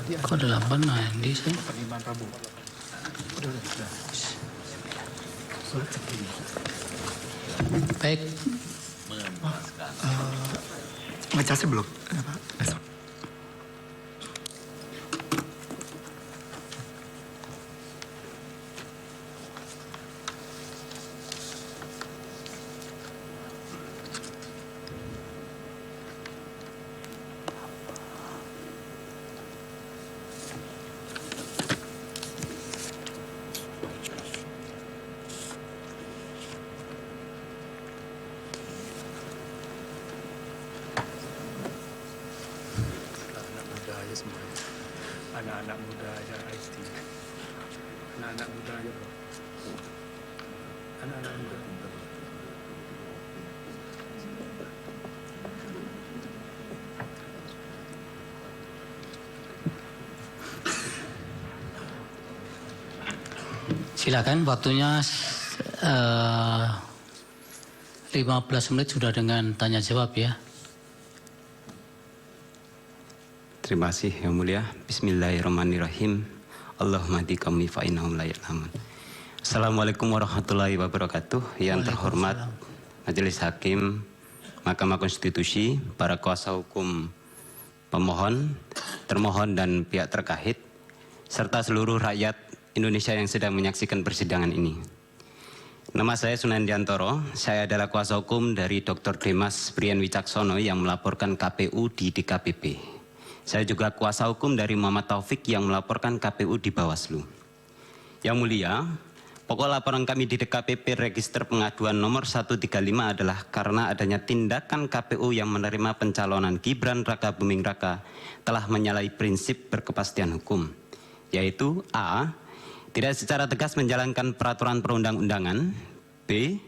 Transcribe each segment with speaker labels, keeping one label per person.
Speaker 1: Kok 8 nah ini sih?
Speaker 2: Penerimaan Prabowo. Udah.
Speaker 1: Baik.
Speaker 3: Ngecasnya belum? Besok.
Speaker 2: Anak muda aja semuanya. Anak-anak muda aja IT. Anak-anak muda aja bro. Anak-anak muda.
Speaker 1: Silakan waktunya 15 menit sudah dengan tanya jawab ya.
Speaker 4: Terima kasih yang mulia. Bismillahirrahmanirrahim. Allahumma hdi qaumi fa innahum la ya'lamun. Assalamualaikum warahmatullahi wabarakatuh. Yang terhormat Majelis Hakim Mahkamah Konstitusi, para kuasa hukum pemohon, termohon dan pihak terkait, serta seluruh rakyat Indonesia yang sedang menyaksikan persidangan ini. Nama saya Sunandiantoro, saya adalah kuasa hukum dari Dr. Demas Brian Wicaksono yang melaporkan KPU di DKPP. Saya juga kuasa hukum dari Muhammad Taufik yang melaporkan KPU di Bawaslu. Yang mulia, pokok laporan kami di DKPP Register Pengaduan nomor 135 adalah karena adanya tindakan KPU yang menerima pencalonan Gibran Raka Buming Raka telah menyalahi prinsip berkepastian hukum, yaitu A. Tidak secara tegas menjalankan peraturan perundang-undangan. B.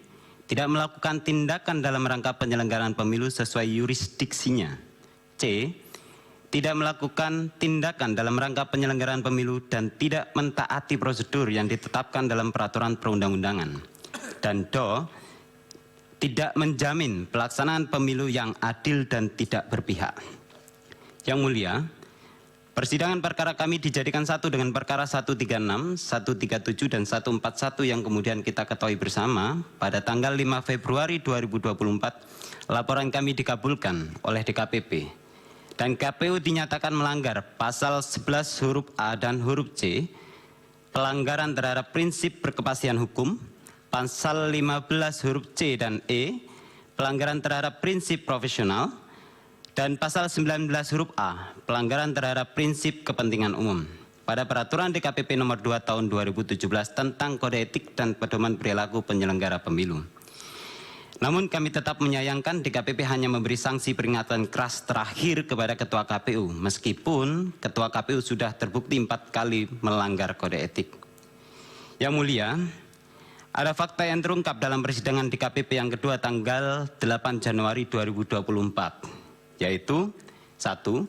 Speaker 4: Tidak melakukan tindakan dalam rangka penyelenggaraan pemilu sesuai yurisdiksinya. C. Tidak melakukan tindakan dalam rangka penyelenggaraan pemilu dan tidak mentaati prosedur yang ditetapkan dalam peraturan perundang-undangan. Dan D. Tidak menjamin pelaksanaan pemilu yang adil dan tidak berpihak. Yang mulia, persidangan perkara kami dijadikan satu dengan perkara 136, 137, dan 141 yang kemudian kita ketahui bersama pada tanggal 5 Februari 2024, laporan kami dikabulkan oleh DKPP. Dan KPU dinyatakan melanggar pasal 11 huruf A dan huruf C, pelanggaran terhadap prinsip berkepastian hukum, pasal 15 huruf C dan E, pelanggaran terhadap prinsip profesional, dan pasal 19 huruf A, pelanggaran terhadap prinsip kepentingan umum pada peraturan DKPP nomor 2 tahun 2017 tentang kode etik dan pedoman perilaku penyelenggara pemilu. Namun kami tetap menyayangkan DKPP hanya memberi sanksi peringatan keras terakhir kepada Ketua KPU, meskipun Ketua KPU sudah terbukti 4 kali melanggar kode etik. Yang mulia, ada fakta yang terungkap dalam persidangan DKPP yang kedua tanggal 8 Januari 2024. Yaitu 1.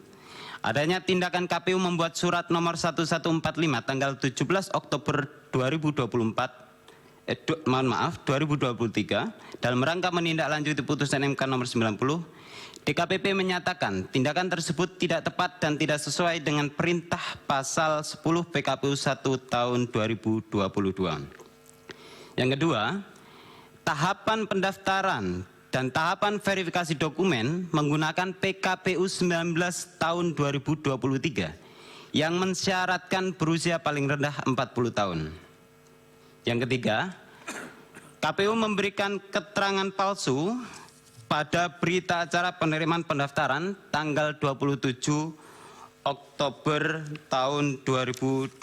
Speaker 4: Adanya tindakan KPU membuat surat nomor 1145 tanggal 17 Oktober 2023 dalam rangka menindaklanjuti putusan MK nomor 90. DKPP menyatakan tindakan tersebut tidak tepat dan tidak sesuai dengan perintah pasal 10 PKPU 1 tahun 2022. Yang kedua, tahapan pendaftaran dan tahapan verifikasi dokumen menggunakan PKPU 19 tahun 2023 yang mensyaratkan berusia paling rendah 40 tahun. Yang ketiga, KPU memberikan keterangan palsu pada berita acara penerimaan pendaftaran tanggal 27 Oktober tahun 2023.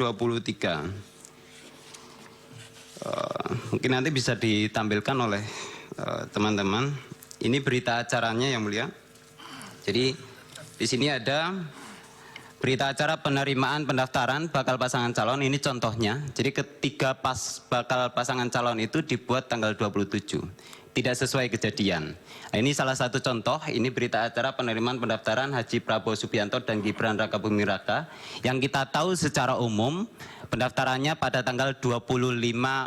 Speaker 4: Mungkin nanti bisa ditampilkan oleh teman-teman. Ini berita acaranya yang mulia. Jadi di sini ada berita acara penerimaan pendaftaran bakal pasangan calon. Ini contohnya. Jadi ketiga bakal pasangan calon itu dibuat tanggal 27. Tidak sesuai kejadian. Nah, ini salah satu contoh. Ini berita acara penerimaan pendaftaran Haji Prabowo Subianto dan Gibran Raka Buming Raka yang kita tahu secara umum pendaftarannya pada tanggal 25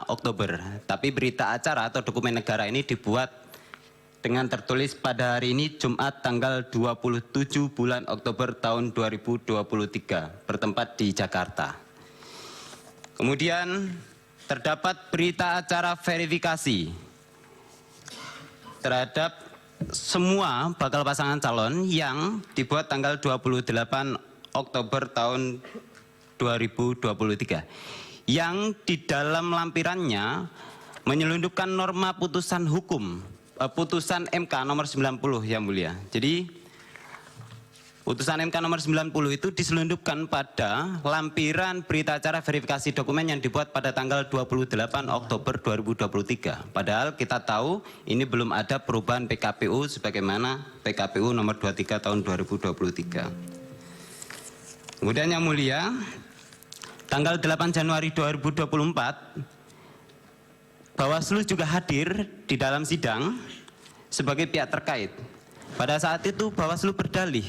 Speaker 4: Oktober. Tapi berita acara atau dokumen negara ini dibuat dengan tertulis pada hari ini Jumat tanggal 27 bulan Oktober tahun 2023 bertempat di Jakarta. Kemudian terdapat berita acara verifikasi terhadap semua bakal pasangan calon yang dibuat tanggal 28 Oktober tahun 2023 yang di dalam lampirannya menyelundupkan norma putusan hukum, putusan MK nomor 90 yang mulia. Jadi putusan MK nomor 90 itu diselundupkan pada lampiran berita acara verifikasi dokumen yang dibuat pada tanggal 28 Oktober 2023. Padahal kita tahu ini belum ada perubahan PKPU sebagaimana PKPU nomor 23 tahun 2023. Kemudian yang mulia, tanggal 8 Januari 2024, Bawaslu juga hadir di dalam sidang sebagai pihak terkait. Pada saat itu Bawaslu berdalih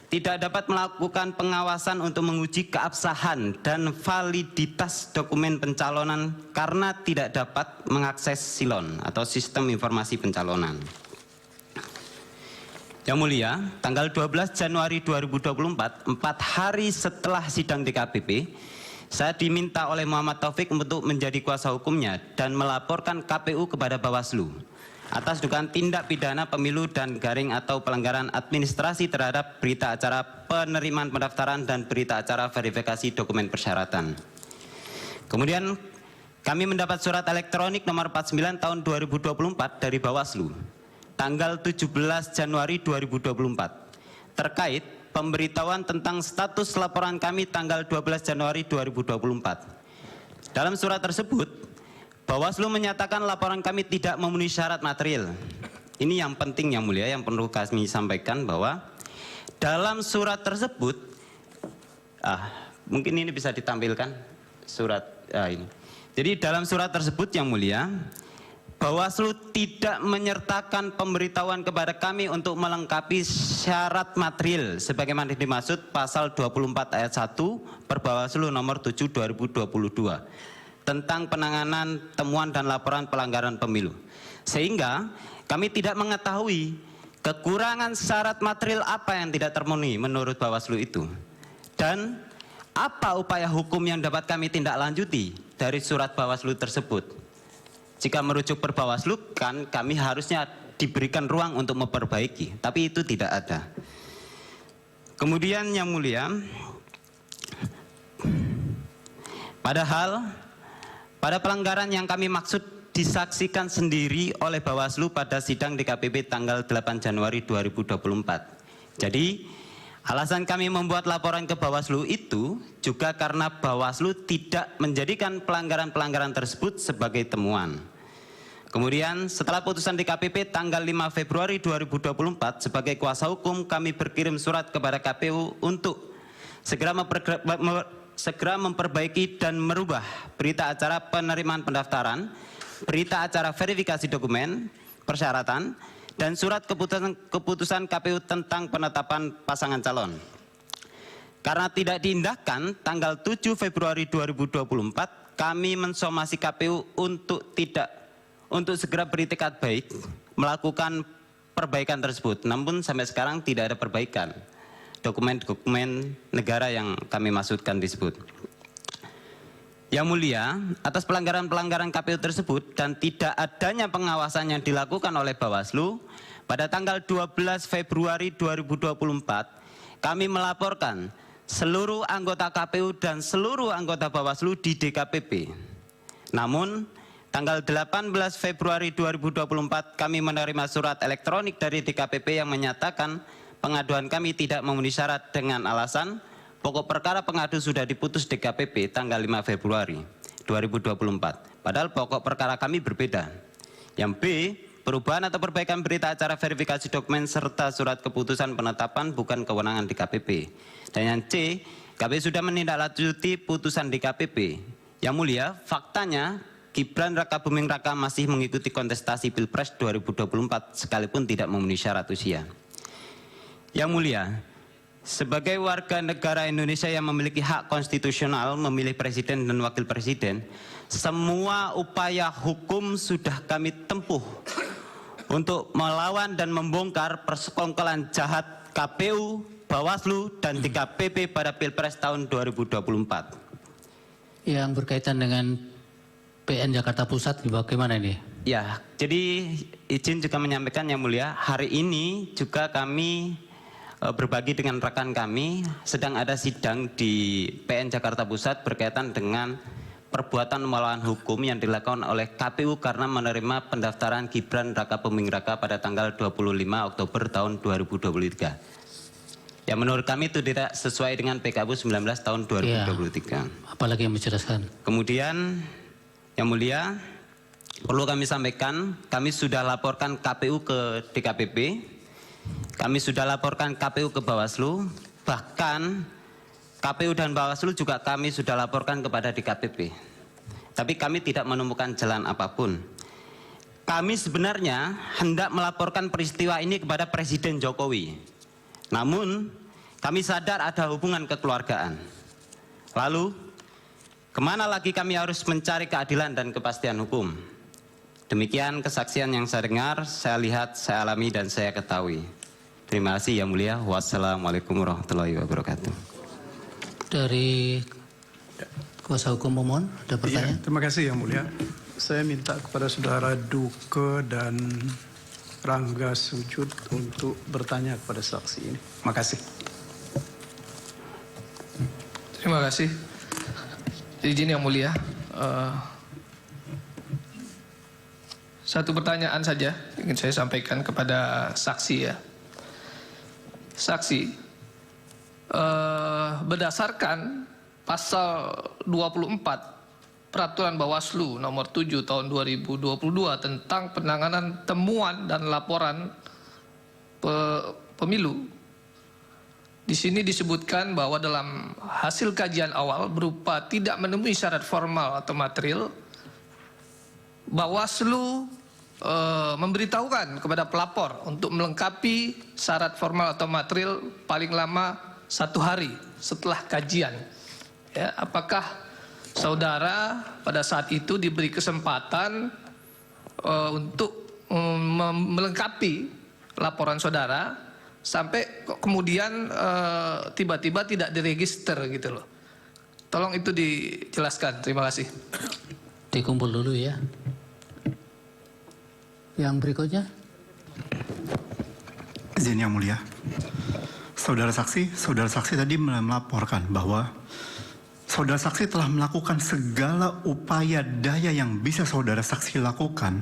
Speaker 4: tidak dapat melakukan pengawasan untuk menguji keabsahan dan validitas dokumen pencalonan karena tidak dapat mengakses SILON atau Sistem Informasi Pencalonan. Yang mulia, tanggal 12 Januari 2024, 4 hari setelah sidang DKPP, saya diminta oleh Muhammad Taufik untuk menjadi kuasa hukumnya dan melaporkan KPU kepada Bawaslu atas dugaan tindak pidana pemilu dan garing atau pelanggaran administrasi terhadap berita acara penerimaan pendaftaran dan berita acara verifikasi dokumen persyaratan. Kemudian kami mendapat surat elektronik nomor 49 tahun 2024 dari Bawaslu tanggal 17 Januari 2024 terkait pemberitahuan tentang status laporan kami tanggal 12 Januari 2024. Dalam surat tersebut, Bawaslu menyatakan laporan kami tidak memenuhi syarat material. Ini yang penting yang mulia, yang perlu kami sampaikan bahwa dalam surat tersebut, mungkin ini bisa ditampilkan surat ini. Jadi dalam surat tersebut yang mulia, Bawaslu tidak menyertakan pemberitahuan kepada kami untuk melengkapi syarat material sebagaimana dimaksud pasal 24 ayat 1 Perbawaslu nomor 7 2022 tentang penanganan temuan dan laporan pelanggaran pemilu. Sehingga kami tidak mengetahui kekurangan syarat material apa yang tidak termenuhi menurut Bawaslu itu. Dan apa upaya hukum yang dapat kami tindak lanjuti dari surat Bawaslu tersebut. Jika merujuk per Bawaslu kan kami harusnya diberikan ruang untuk memperbaiki, tapi itu tidak ada. Kemudian yang mulia, padahal pada pelanggaran yang kami maksud disaksikan sendiri oleh Bawaslu pada sidang DKPP tanggal 8 Januari 2024. Jadi alasan kami membuat laporan ke Bawaslu itu juga karena Bawaslu tidak menjadikan pelanggaran-pelanggaran tersebut sebagai temuan. Kemudian setelah putusan DKPP tanggal 5 Februari 2024 sebagai kuasa hukum kami berkirim surat kepada KPU untuk segera memperbaiki dan merubah berita acara penerimaan pendaftaran, berita acara verifikasi dokumen persyaratan, dan surat keputusan KPU tentang penetapan pasangan calon. Karena tidak diindahkan, tanggal 7 Februari 2024 kami mensomasi KPU untuk segera beritikat baik melakukan perbaikan tersebut. Namun sampai sekarang tidak ada perbaikan dokumen-dokumen negara yang kami maksudkan disebut. Yang mulia, atas pelanggaran-pelanggaran KPU tersebut dan tidak adanya pengawasan yang dilakukan oleh Bawaslu, pada tanggal 12 Februari 2024, kami melaporkan seluruh anggota KPU dan seluruh anggota Bawaslu di DKPP. Namun, tanggal 18 Februari 2024, kami menerima surat elektronik dari DKPP yang menyatakan pengaduan kami tidak memenuhi syarat dengan alasan pokok perkara pengadu sudah diputus DKPP tanggal 5 Februari 2024. Padahal pokok perkara kami berbeda. Yang B, perubahan atau perbaikan berita acara verifikasi dokumen serta surat keputusan penetapan bukan kewenangan DKPP. Dan yang C, KPU sudah menindaklanjuti putusan DKPP. Yang mulia, faktanya Gibran Raka Buming Raka masih mengikuti kontestasi Pilpres 2024 sekalipun tidak memenuhi syarat usia. Yang mulia, sebagai warga negara Indonesia yang memiliki hak konstitusional memilih presiden dan wakil presiden, semua upaya hukum sudah kami tempuh untuk melawan dan membongkar persekongkolan jahat KPU, Bawaslu, dan DKPP pada Pilpres tahun 2024.
Speaker 1: Yang berkaitan dengan PN Jakarta Pusat bagaimana ini?
Speaker 4: Ya, jadi izin juga menyampaikan Yang Mulia, hari ini juga kami berbagi dengan rekan kami sedang ada sidang di PN Jakarta Pusat berkaitan dengan perbuatan melawan hukum yang dilakukan oleh KPU karena menerima pendaftaran Gibran Raka Buming Raka pada tanggal 25 Oktober tahun 2023. Ya, menurut kami itu tidak sesuai dengan PKPU 19 tahun 2023.
Speaker 1: Ya, apalagi yang menjelaskan.
Speaker 4: Kemudian Yang Mulia, perlu kami sampaikan, kami sudah laporkan KPU ke DKPP, kami sudah laporkan KPU ke Bawaslu, bahkan KPU dan Bawaslu juga kami sudah laporkan kepada DKPP. Tapi kami tidak menemukan jalan apapun. Kami sebenarnya hendak melaporkan peristiwa ini kepada Presiden Jokowi. Namun, kami sadar ada hubungan kekeluargaan. Lalu, kemana lagi kami harus mencari keadilan dan kepastian hukum? Demikian kesaksian yang saya dengar, saya lihat, saya alami, dan saya ketahui. Terima kasih Yang Mulia. Wassalamualaikum warahmatullahi wabarakatuh.
Speaker 1: Dari kuasa hukum pemohon, ada pertanyaan?
Speaker 2: Iya, terima kasih Yang Mulia. Saya minta kepada Saudara Duke dan Rangga Sujud untuk bertanya kepada saksi ini. Terima kasih.
Speaker 5: Terima kasih. Izin Yang Mulia, satu pertanyaan saja ingin saya sampaikan kepada saksi ya. Saksi, berdasarkan pasal 24 Peraturan Bawaslu nomor 7 tahun 2022 tentang penanganan temuan dan laporan pemilu. Di sini disebutkan bahwa dalam hasil kajian awal berupa tidak menemui syarat formal atau material, Bawaslu memberitahukan kepada pelapor untuk melengkapi syarat formal atau material paling lama 1 hari setelah kajian. Ya, apakah saudara pada saat itu diberi kesempatan untuk melengkapi laporan saudara sampai kemudian tiba-tiba tidak diregister gitu loh? Tolong itu dijelaskan. Terima kasih.
Speaker 1: Dikumpul dulu ya. Yang berikutnya.
Speaker 3: Izin Yang Mulia. Saudara saksi tadi melaporkan bahwa saudara saksi telah melakukan segala upaya daya yang bisa saudara saksi lakukan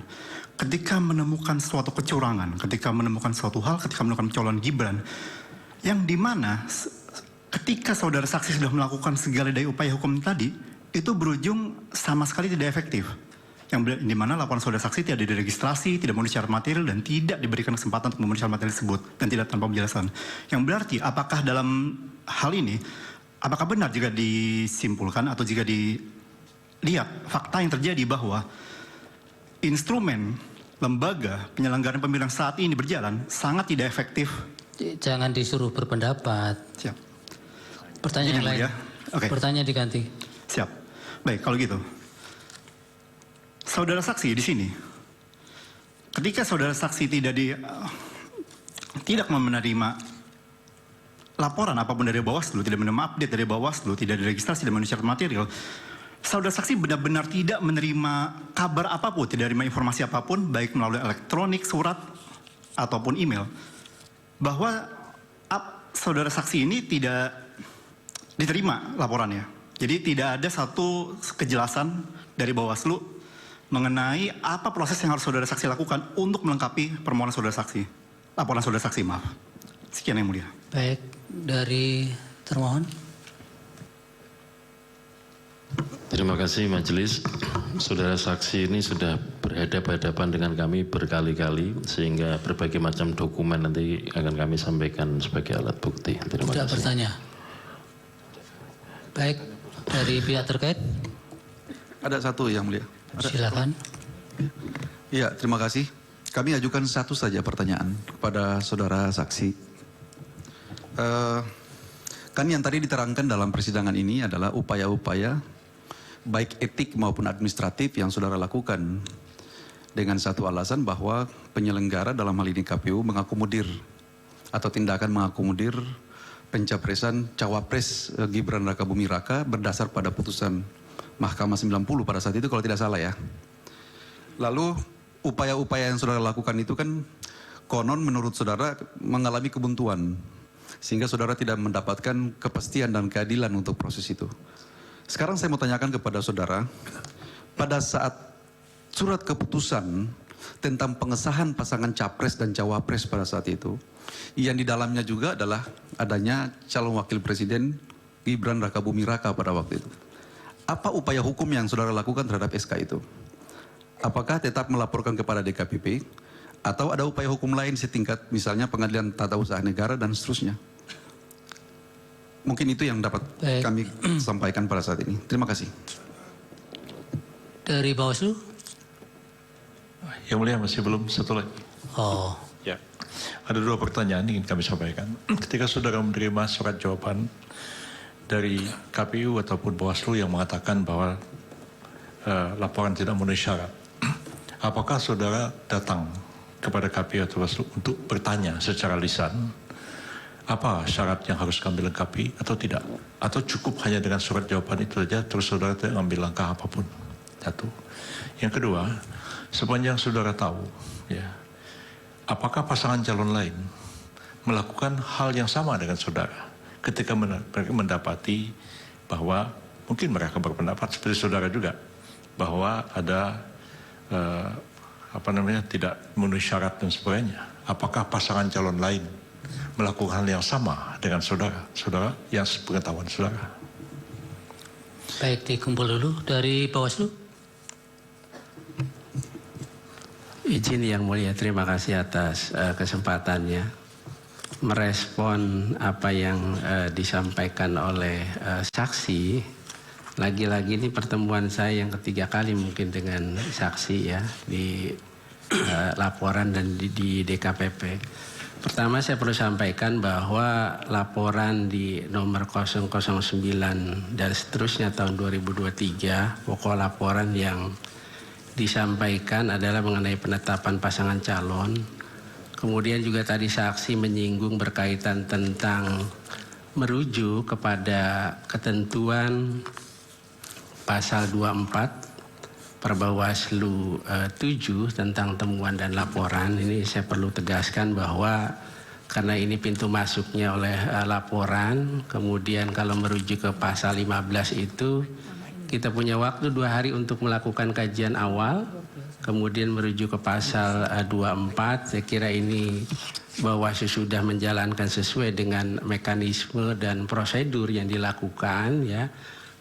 Speaker 3: ketika menemukan suatu kecurangan, ketika menemukan suatu hal, ketika menemukan pencalonan Gibran, yang dimana ketika saudara saksi sudah melakukan segala daya upaya hukum tadi, itu berujung sama sekali tidak efektif. Yang dimana laporan saudara saksi tidak diregistrasi, tidak memenuhi syarat material, dan tidak diberikan kesempatan untuk memenuhi syarat material tersebut, dan tidak tanpa penjelasan. Yang berarti, apakah dalam hal ini, apakah benar jika disimpulkan atau jika dilihat fakta yang terjadi bahwa instrumen lembaga penyelenggaraan pemilu yang saat ini berjalan sangat tidak efektif?
Speaker 1: Jangan disuruh berpendapat.
Speaker 3: Siap.
Speaker 1: Pertanyaan yang lain.
Speaker 3: Ya. Oke.
Speaker 1: Pertanyaan diganti.
Speaker 3: Siap. Baik, kalau gitu. Saudara saksi di sini, ketika saudara saksi tidak menerima laporan apapun dari Bawaslu, tidak menerima update dari Bawaslu, tidak diregistrasi, tidak memenuhi syarat material, saudara saksi benar-benar tidak menerima kabar apapun, tidak menerima informasi apapun, baik melalui elektronik, surat, ataupun email, bahwa saudara saksi ini tidak diterima laporannya. Jadi tidak ada satu kejelasan dari Bawaslu mengenai apa proses yang harus saudara saksi lakukan untuk melengkapi permohonan saudara saksi, laporan saudara saksi, maaf. Sekian Yang Mulia.
Speaker 1: Baik, dari termohon.
Speaker 6: Terima kasih majelis. Saudara saksi ini sudah berhadapan-hadapan dengan kami berkali-kali sehingga berbagai macam dokumen nanti akan kami sampaikan sebagai alat bukti. Terima
Speaker 1: Tidak
Speaker 6: kasih.
Speaker 1: bertanya. Baik, dari pihak terkait.
Speaker 7: Ada satu Yang Mulia.
Speaker 1: Silakan.
Speaker 7: Iya, terima kasih. Kami ajukan satu saja pertanyaan kepada saudara saksi. Kan yang tadi diterangkan dalam persidangan ini adalah upaya-upaya baik etik maupun administratif yang saudara lakukan dengan satu alasan bahwa penyelenggara dalam hal ini KPU mengakomodir atau tindakan mengakomodir pencapresan cawapres Gibran Rakabuming Raka berdasar pada putusan Mahkamah 90 pada saat itu kalau tidak salah ya. Lalu upaya-upaya yang saudara lakukan itu kan konon menurut saudara mengalami kebuntuan. Sehingga saudara tidak mendapatkan kepastian dan keadilan untuk proses itu. Sekarang saya mau tanyakan kepada saudara, pada saat surat keputusan tentang pengesahan pasangan capres dan cawapres pada saat itu, yang di dalamnya juga adalah adanya calon wakil presiden Gibran Rakabuming Raka pada waktu itu. Apa upaya hukum yang saudara lakukan terhadap SK itu? Apakah tetap melaporkan kepada DKPP atau ada upaya hukum lain setingkat misalnya pengadilan tata usaha negara dan seterusnya? Mungkin itu yang dapat kami sampaikan pada saat ini. Terima kasih.
Speaker 1: Dari Bawaslu?
Speaker 8: Yang mulia masih belum satu lagi.
Speaker 1: Oh,
Speaker 8: Ya, ada 2 pertanyaan ingin kami sampaikan. Ketika saudara menerima surat jawaban dari KPU ataupun Bawaslu yang mengatakan bahwa laporan tidak memenuhi syarat, apakah saudara datang kepada KPU atau Bawaslu untuk bertanya secara lisan apa syarat yang harus kami lengkapi atau tidak? Atau cukup hanya dengan surat jawaban itu saja terus saudara tidak mengambil langkah apapun? Satu. Yang kedua, sepanjang saudara tahu, ya, apakah pasangan calon lain melakukan hal yang sama dengan saudara ketika mendapati bahwa mungkin mereka berpendapat seperti saudara juga bahwa ada tidak memenuhi syarat dan sebagainya? Apakah pasangan calon lain melakukan hal yang sama dengan saudara yang sepengetahuan saudara?
Speaker 1: baik, dikumpul dulu dari Bawaslu.
Speaker 9: Izin yang mulia, terima kasih atas kesempatannya merespon apa yang disampaikan oleh saksi. Lagi-lagi ini pertemuan saya yang ketiga kali mungkin dengan saksi ya di laporan dan di DKPP. Pertama saya perlu sampaikan bahwa laporan di nomor 009 dan seterusnya tahun 2023, pokok laporan yang disampaikan adalah mengenai penetapan pasangan calon. Kemudian juga tadi saksi menyinggung berkaitan tentang merujuk kepada ketentuan pasal 24 Perbawaslu 7 tentang temuan dan laporan. Ini saya perlu tegaskan bahwa karena ini pintu masuknya oleh laporan, kemudian kalau merujuk ke pasal 15 itu kita punya waktu 2 hari untuk melakukan kajian awal, kemudian merujuk ke pasal 24. Saya kira ini Bawaslu sudah menjalankan sesuai dengan mekanisme dan prosedur yang dilakukan ya.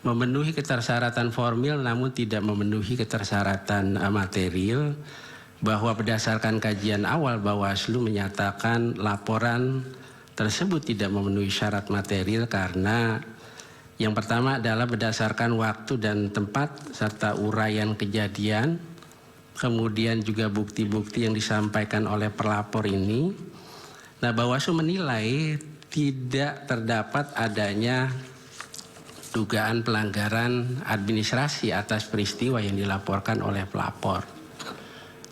Speaker 9: Memenuhi ketersyaratan formil namun tidak memenuhi ketersyaratan material, bahwa berdasarkan kajian awal Bawaslu menyatakan laporan tersebut tidak memenuhi syarat material karena yang pertama adalah berdasarkan waktu dan tempat serta uraian kejadian, kemudian juga bukti-bukti yang disampaikan oleh pelapor ini. Nah, Bawaslu menilai tidak terdapat adanya dugaan pelanggaran administrasi atas peristiwa yang dilaporkan oleh pelapor.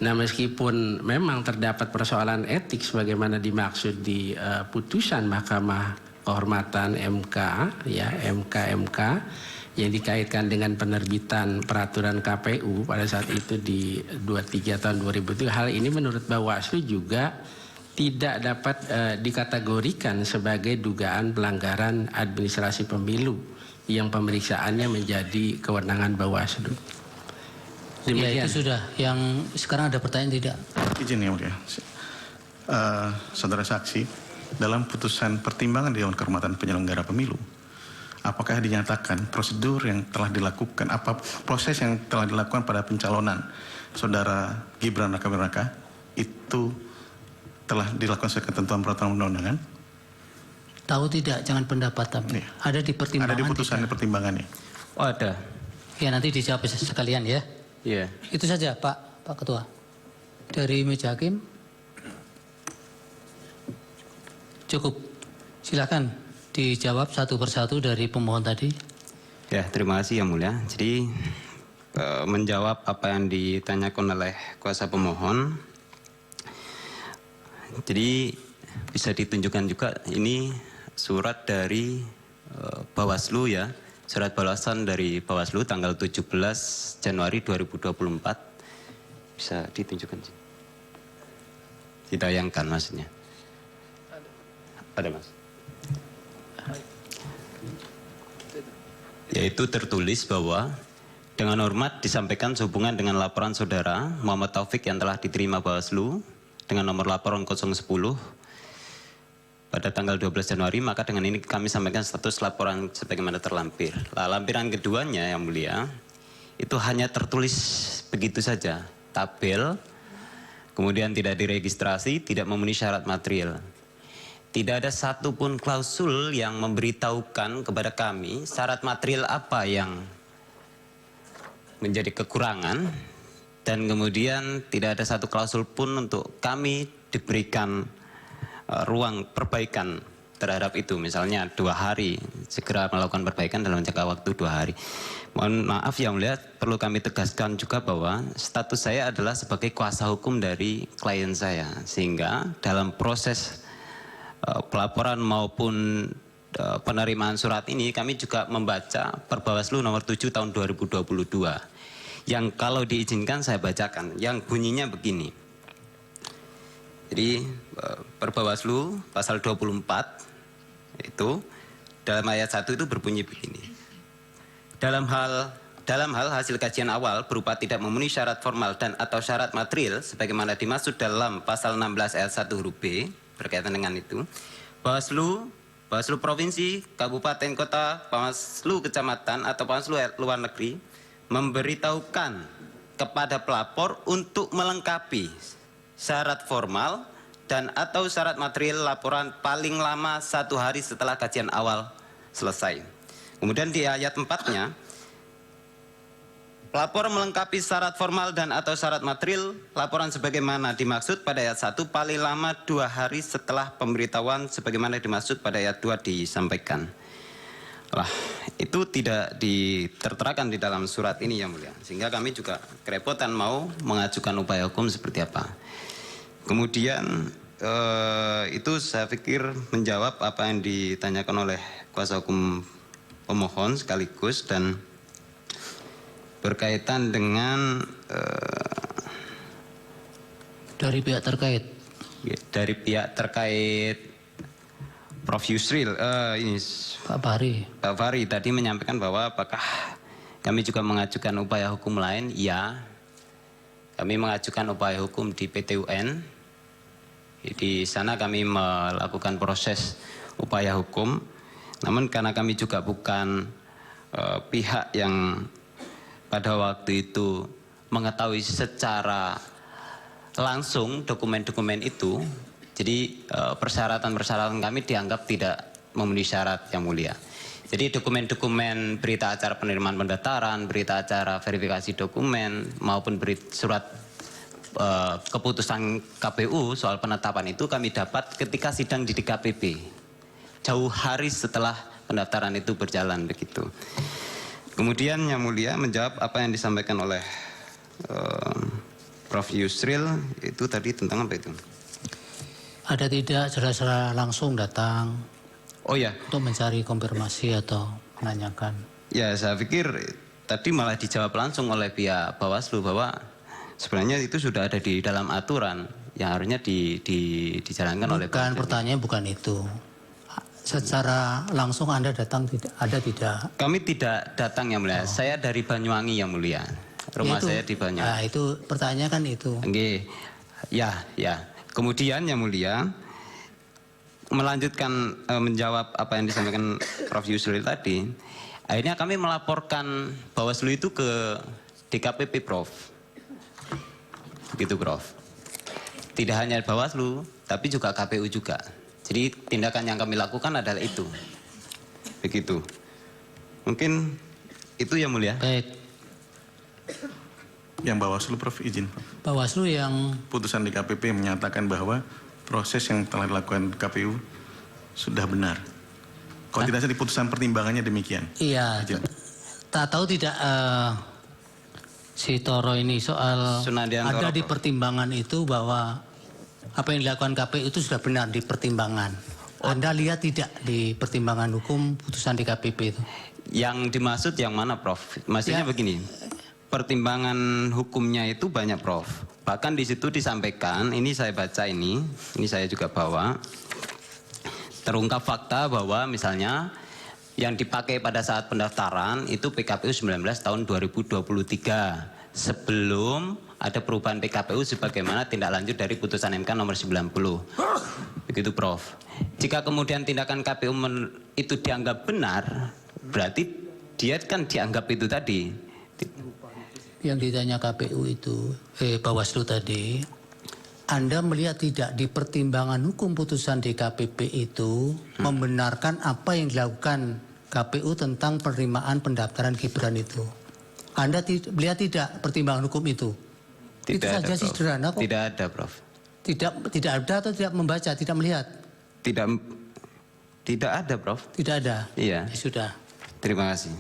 Speaker 9: Nah, meskipun memang terdapat persoalan etik sebagaimana dimaksud di putusan Mahkamah Kehormatan MK ya, MK yang dikaitkan dengan penerbitan peraturan KPU pada saat itu di 23 tahun 2007, hal ini menurut Bawaslu juga tidak dapat dikategorikan sebagai dugaan pelanggaran administrasi pemilu yang pemeriksaannya menjadi kewenangan Bawaslu.
Speaker 1: Ya, itu sudah. Yang sekarang ada pertanyaan tidak?
Speaker 10: Izin ya mulia. Saudara saksi, dalam putusan pertimbangan Dewan Kehormatan Penyelenggara Pemilu, apakah dinyatakan prosedur yang telah dilakukan, apa proses yang telah dilakukan pada pencalonan saudara Gibran Rakabuming Raka itu telah dilakukan sesuai ketentuan peraturan undang-undangan?
Speaker 1: Tahu tidak, jangan pendapat tapi. Ada di pertimbangan.
Speaker 10: Ada di putusan pertimbangannya.
Speaker 4: Oh, ada.
Speaker 1: Ya, nanti dijawab sekalian ya.
Speaker 4: Iya.
Speaker 1: Itu saja Pak Ketua. Dari meja hakim. Cukup. Silakan dijawab satu persatu dari pemohon tadi.
Speaker 4: Ya, terima kasih yang mulia. Jadi menjawab apa yang ditanyakan oleh kuasa pemohon. Jadi bisa ditunjukkan juga ini surat dari Bawaslu ya, surat balasan dari Bawaslu tanggal 17 Januari 2024. Bisa ditunjukkan sih. Ditayangkan maksudnya. Ada Mas. Yaitu tertulis bahwa dengan hormat disampaikan sehubungan dengan laporan saudara Muhammad Taufik yang telah diterima Bawaslu dengan nomor laporan 010 pada tanggal 12 Januari, maka dengan ini kami sampaikan status laporan sebagaimana terlampir. Lampiran keduanya yang mulia, itu hanya tertulis begitu saja, tabel, kemudian tidak diregistrasi, tidak memenuhi syarat material. Tidak ada satupun klausul yang memberitahukan kepada kami syarat material apa yang menjadi kekurangan, dan kemudian tidak ada satu klausul pun untuk kami diberikan ruang perbaikan terhadap itu. Misalnya 2 hari segera melakukan perbaikan dalam jangka waktu 2 hari. Mohon maaf yang mulia, perlu kami tegaskan juga bahwa status saya adalah sebagai kuasa hukum dari klien saya, sehingga dalam proses pelaporan maupun penerimaan surat ini kami juga membaca Perbawaslu nomor 7 tahun 2022 yang kalau diizinkan saya bacakan, yang bunyinya begini. Jadi Perbawaslu pasal 24 itu dalam ayat 1 itu berbunyi begini. Dalam hal hasil kajian awal berupa tidak memenuhi syarat formal dan atau syarat material sebagaimana dimaksud dalam pasal 16 ayat 1 huruf B berkaitan dengan itu, Bawaslu provinsi, kabupaten, kota, Bawaslu kecamatan atau Bawaslu luar negeri memberitahukan kepada pelapor untuk melengkapi syarat formal dan atau syarat material laporan paling lama 1 hari setelah kajian awal selesai. Kemudian di ayat 4-nya, pelapor melengkapi syarat formal dan atau syarat material laporan sebagaimana dimaksud pada ayat 1 paling lama 2 hari setelah pemberitahuan sebagaimana dimaksud pada ayat 2 disampaikan. Lah, itu tidak diterterakan di dalam surat ini yang mulia, sehingga kami juga kerepotan mau mengajukan upaya hukum seperti apa. Kemudian itu saya pikir menjawab apa yang ditanyakan oleh kuasa hukum pemohon sekaligus, dan berkaitan dengan
Speaker 1: dari pihak terkait.
Speaker 4: Dari pihak terkait Prof. Yusril, ini
Speaker 1: Pak
Speaker 4: Fahri tadi menyampaikan bahwa apakah kami juga mengajukan upaya hukum lain? Ya, kami mengajukan upaya hukum di PT UN. Di sana kami melakukan proses upaya hukum. Namun karena kami juga bukan pihak yang pada waktu itu mengetahui secara langsung dokumen-dokumen itu, jadi persyaratan-persyaratan kami dianggap tidak memenuhi syarat yang mulia. Jadi dokumen-dokumen berita acara penerimaan pendaftaran, berita acara verifikasi dokumen, maupun surat keputusan KPU soal penetapan itu kami dapat ketika sidang di DKPP. Jauh hari setelah pendaftaran itu berjalan begitu. Kemudian yang mulia menjawab apa yang disampaikan oleh Prof. Yusril itu tadi tentang apa itu?
Speaker 1: Ada tidak saudara langsung datang
Speaker 4: Oh ya,
Speaker 1: untuk mencari konfirmasi atau menanyakan?
Speaker 4: Ya, saya pikir tadi malah dijawab langsung oleh pihak Bawaslu bahwa sebenarnya itu sudah ada di dalam aturan yang harusnya dijalankan oleh
Speaker 1: Bukan, pertanyaan bukan itu. Secara langsung Anda datang ada tidak?
Speaker 4: Kami tidak datang yang mulia. Saya dari Banyuwangi yang mulia. Rumah saya di Banyuwangi.
Speaker 1: Nah, itu pertanyaan kan itu.
Speaker 4: Oke. Ya. Kemudian yang mulia melanjutkan menjawab apa yang disampaikan Prof. Yusril tadi. Akhirnya kami melaporkan Bawaslu itu ke DKPP, Prof. Begitu, Prof. Tidak hanya Bawaslu, tapi juga KPU juga. Jadi tindakan yang kami lakukan adalah itu. Begitu. Mungkin itu yang mulia.
Speaker 1: Baik.
Speaker 10: Yang Bawaslu, Prof, izin.
Speaker 1: Bawaslu yang
Speaker 10: Putusan DKPP menyatakan bahwa proses yang telah dilakukan KPU sudah benar. Kalau tidak salah di putusan pertimbangannya demikian.
Speaker 1: Iya.
Speaker 10: Izin.
Speaker 1: Tak tahu tidak si Toro ini soal
Speaker 4: Sunardiantoro,
Speaker 1: ada di
Speaker 4: Prof.
Speaker 1: pertimbangan itu bahwa apa yang dilakukan KPU itu sudah benar di pertimbangan. Anda lihat tidak di pertimbangan hukum putusan DKPP itu?
Speaker 4: Yang dimaksud yang mana, Prof? Maksudnya
Speaker 1: Ya.
Speaker 4: begini, pertimbangan hukumnya itu banyak, Prof. Bahkan di situ disampaikan, ini saya baca ini saya juga bawa, terungkap fakta bahwa misalnya yang dipakai pada saat pendaftaran itu PKPU 19 tahun 2023 sebelum ada perubahan PKPU sebagaimana tindak lanjut dari putusan MK nomor 90. Begitu, Prof. Jika kemudian tindakan KPU itu dianggap benar, berarti dia kan dianggap itu tadi.
Speaker 1: Yang ditanya KPU itu, Bawaslu tadi, Anda melihat tidak di pertimbangan hukum putusan DKPP itu membenarkan apa yang dilakukan KPU tentang penerimaan pendaftaran Gibran itu? Anda melihat tidak pertimbangan hukum itu?
Speaker 4: Tidak
Speaker 1: itu
Speaker 4: ada,
Speaker 1: saja sih
Speaker 4: Prof.
Speaker 1: sederhana kok.
Speaker 4: Tidak ada, Prof.
Speaker 1: Tidak ada atau tidak membaca, tidak melihat?
Speaker 4: Tidak ada, Prof.
Speaker 1: Tidak ada.
Speaker 4: Iya.
Speaker 1: Ya sudah.
Speaker 4: Terima kasih.